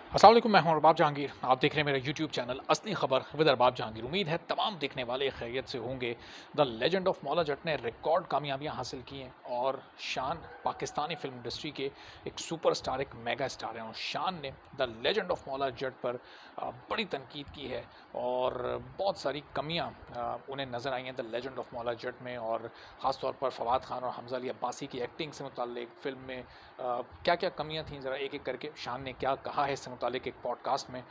अस्सलाम वालेकुम, मैं हूं अरबाब जहांगीर। आप देख रहे हैं मेरा यूट्यूब चैनल असली खबर विद अरबाब जहांगीर। उम्मीद है तमाम देखने वाले खैरियत से होंगे। The legend of Maula Jatt ने रिकॉर्ड कामयाबियां हासिल की हैं और शान पाकिस्तानी फिल्म इंडस्ट्री के एक सुपरस्टार, एक मेगा स्टार हैं और शान ने the legend of Maula Jatt पर बड़ी तनकीद की है और बहुत सारी कमियां उन्हें नज़र आई हैं the legend of Maula Jatt में। और ख़ास तौर पर फवाद खान और हमजा अली अब्बासी की एक्टिंग से मुताल्लिक फ़िल्म में क्या क्या कमियां थीं, ज़रा एक एक करके शान ने क्या कहा है इससे मुतालिक एक पॉडकास्ट में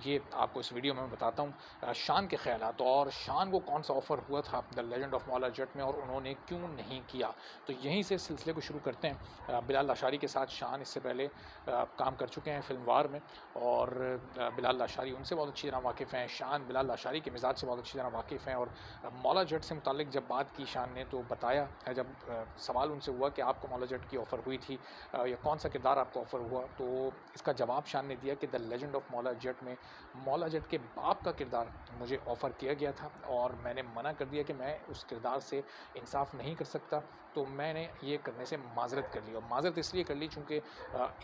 ये आपको इस वीडियो में मैं बताता हूँ। शान के ख्यालात और शान को कौन सा ऑफ़र हुआ था the legend of Maula Jatt में और उन्होंने क्यों नहीं किया। तो यहीं से सिलसिले को शुरू करते हैं। बिलाल लाशारी के साथ शान इससे पहले काम कर चुके हैं फिल्म वार में और बिलाल लाशारी उनसे बहुत अच्छी तरह वाकिफ़ हैं। शान बिलाल लाशारी के मिजाज से बहुत अच्छी तरह वाकिफ़ हैं और मौला जट से मुतालिक जब बात की शान ने तो बताया, जब सवाल उनसे हुआ कि आपको मौला जट की ऑफ़र हुई थी या कौन सा किरदार आपको ऑफ़र हुआ, तो इसका जवाब शान ने दिया कि the legend of Maula Jatt में मौला जट के बाप का किरदार मुझे ऑफ़र किया गया था और मैंने मना कर दिया कि मैं उस किरदार से इंसाफ नहीं कर सकता। तो मैंने ये करने से माज़रत कर ली और माज़रत इसलिए कर ली चूँकि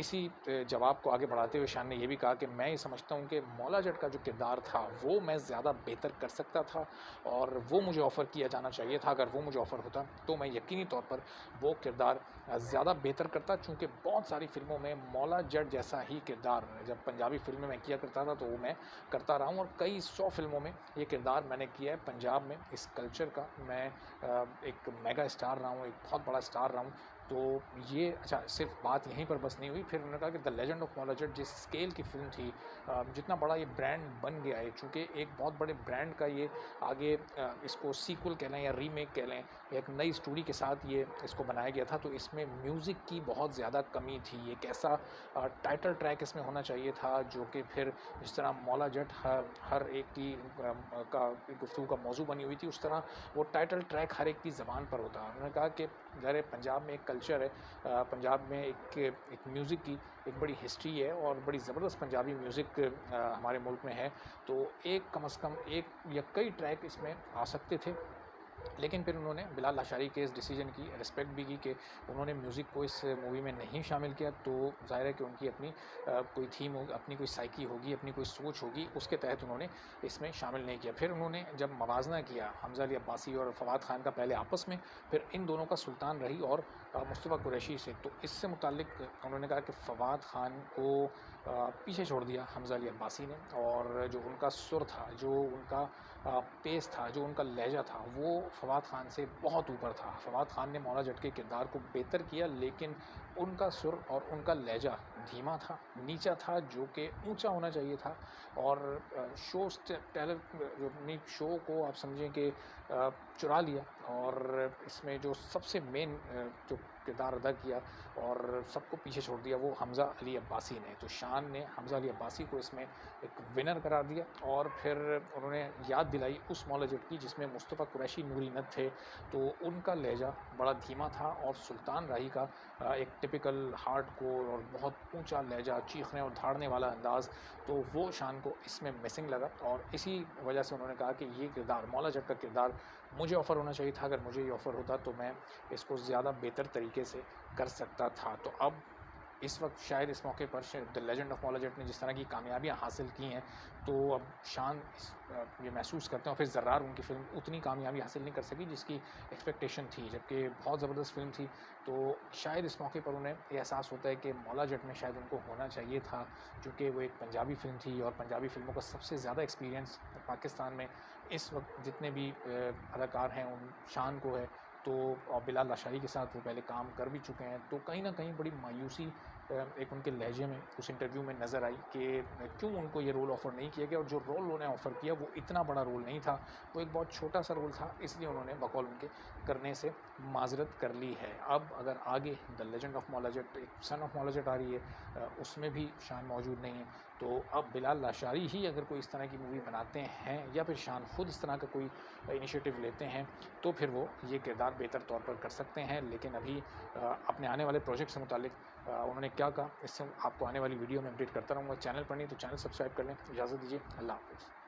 इसी जवाब को आगे बढ़ाते हुए शान ने ये भी कहा कि मैं ये समझता हूँ कि मौला जट का जो किरदार था वो मैं ज़्यादा बेहतर कर सकता था और वो मुझे ऑफ़र किया जाना चाहिए था। अगर वो मुझे ऑफ़र होता तो मैं यकीनी तौर पर वो किरदार ज़्यादा बेहतर करता, चूँकि बहुत सारी फ़िल्मों में मौला जट जैसा ही किरदार जब पंजाबी फ़िल्म में मैं किया करता था तो वो मैं करता रहा हूँ और कई 100 फ़िल्मों में ये किरदार मैंने किया है। पंजाब में इस कल्चर का मैं एक मेगा स्टार रहा हूँ, एक बहुत बड़ा स्टार रहा हूँ। तो ये अच्छा, सिर्फ बात यहीं पर बस नहीं हुई। फिर उन्होंने कहा कि the legend of Maula Jatt जिस स्केल की फ़िल्म थी, जितना बड़ा ये ब्रांड बन गया है, चूँकि एक बहुत बड़े ब्रांड का ये आगे इसको सीक्वल कह लें या रीमेक कह लें, एक नई स्टोरी के साथ ये इसको बनाया गया था, तो इसमें म्यूज़िक की बहुत ज़्यादा कमी थी। एक ऐसा टाइटल ट्रैक इसमें होना चाहिए था जो कि फिर जिस तरह मौला जट हर एक की का गुफ्तगू का मौजू बनी हुई थी, उस तरह वो टाइटल ट्रैक हर एक की ज़बान पर होता। उन्होंने कहा कि ज़ाहिर है पंजाब में एक कल्चर है, पंजाब में एक म्यूज़िक की एक बड़ी हिस्ट्री है और बड़ी ज़बरदस्त पंजाबी म्यूज़िक हमारे मुल्क में है। तो एक कम से कम एक या कई ट्रैक इसमें आ सकते थे, लेकिन फिर उन्होंने बिलाल लाशारी के इस डिसीजन की रिस्पेक्ट भी की कि उन्होंने म्यूज़िक को इस मूवी में नहीं शामिल किया। तो ज़ाहिर है कि उनकी अपनी कोई थीम होगी, अपनी कोई साइकी होगी, अपनी कोई सोच होगी, उसके तहत उन्होंने इसमें शामिल नहीं किया। फिर उन्होंने जब मवाजना किया हमजा अली अब्बासी और फवाद खान का, पहले आपस में, फिर इन दोनों का सुल्तान रही और मुस्तफ़ा कुरैशी से, तो इससे मुतालिक उन्होंने कहा कि फवाद खान को पीछे छोड़ दिया हमजा अली अब्बासी ने और जो उनका सुर था, जो उनका पेस था, जो उनका लहजा था, वो फवाद खान से बहुत ऊपर था। फवाद खान ने मौला जट के किरदार को बेहतर किया, लेकिन उनका सुर और उनका लहजा धीमा था, नीचा था, जो कि ऊंचा होना चाहिए था। और शो टेलर जो अपनी शो को आप समझें कि चुरा लिया और इसमें जो सबसे मेन जो किरदार अदा किया और सबको पीछे छोड़ दिया, वो हमजा अली अब्बासी ने। तो शान ने हमजा अली अब्बासी को इसमें एक विनर करार दिया और फिर उन्होंने याद दिलाई उस मौला जट की जिसमें मुस्तफ़ा कुरैशी नूरी नद थे, तो उनका लहजा बड़ा धीमा था और सुल्तान राही का एक टिपिकल हार्डकोर और बहुत ऊंचा लहजा, चीखने और धाड़ने वाला अंदाज़, तो वो शान को इसमें मिसिंग लगा और इसी वजह से उन्होंने कहा कि ये किरदार, मौला जट का किरदार मुझे ऑफ़र होना चाहिए था। अगर मुझे ये ऑफ़र होता तो मैं इसको ज़्यादा बेहतर तरीके से कर सकता था। तो अब इस वक्त शायद इस मौके पर the legend of Maula Jatt ने जिस तरह की कामयाबियाँ हासिल की हैं, तो अब शान ये महसूस करते हैं और फिर ज़र्रार उनकी फ़िल्म उतनी कामयाबी हासिल नहीं कर सकी जिसकी एक्सपेक्टेशन थी, जबकि बहुत ज़बरदस्त फ़िल्म थी। तो शायद इस मौके पर उन्हें ये एहसास होता है कि मौला जट में शायद उनको होना चाहिए था, क्योंकि वो एक पंजाबी फ़िल्म थी और पंजाबी फ़िल्मों का सबसे ज़्यादा एक्सपीरियंस पाकिस्तान में इस वक्त जितने भी अदाकार हैं उन शान को है। तो और बिलाल लाशारी के साथ वो पहले काम कर भी चुके हैं, तो कहीं न कहीं बड़ी मायूसी एक उनके लहजे में उस इंटरव्यू में नज़र आई कि क्यों उनको ये रोल ऑफ़र नहीं किया गया और जो रोल उन्होंने ऑफ़र किया वो इतना बड़ा रोल नहीं था, वो एक बहुत छोटा सा रोल था, इसलिए उन्होंने बकौल उनके करने से माज़रत कर ली है। अब अगर आगे the legend of Maula Jatt, एक सन ऑफ मौला जट आ रही है, उसमें भी शान मौजूद नहीं है, तो अब बिलाल लाशारी ही अगर कोई इस तरह की मूवी बनाते हैं या फिर शान खुद इस तरह का कोई इनिशिएटिव लेते हैं, तो फिर वो ये किरदार बेहतर तौर पर कर सकते हैं। लेकिन अभी अपने आने वाले प्रोजेक्ट से मुतालिक उन्होंने क्या कहा, इससे आपको आने वाली वीडियो में अपडेट करता रहूँगा। चैनल पर नहीं तो चैनल सब्सक्राइब कर लें। इजाज़त दीजिए, अल्लाह हाफ़िज़।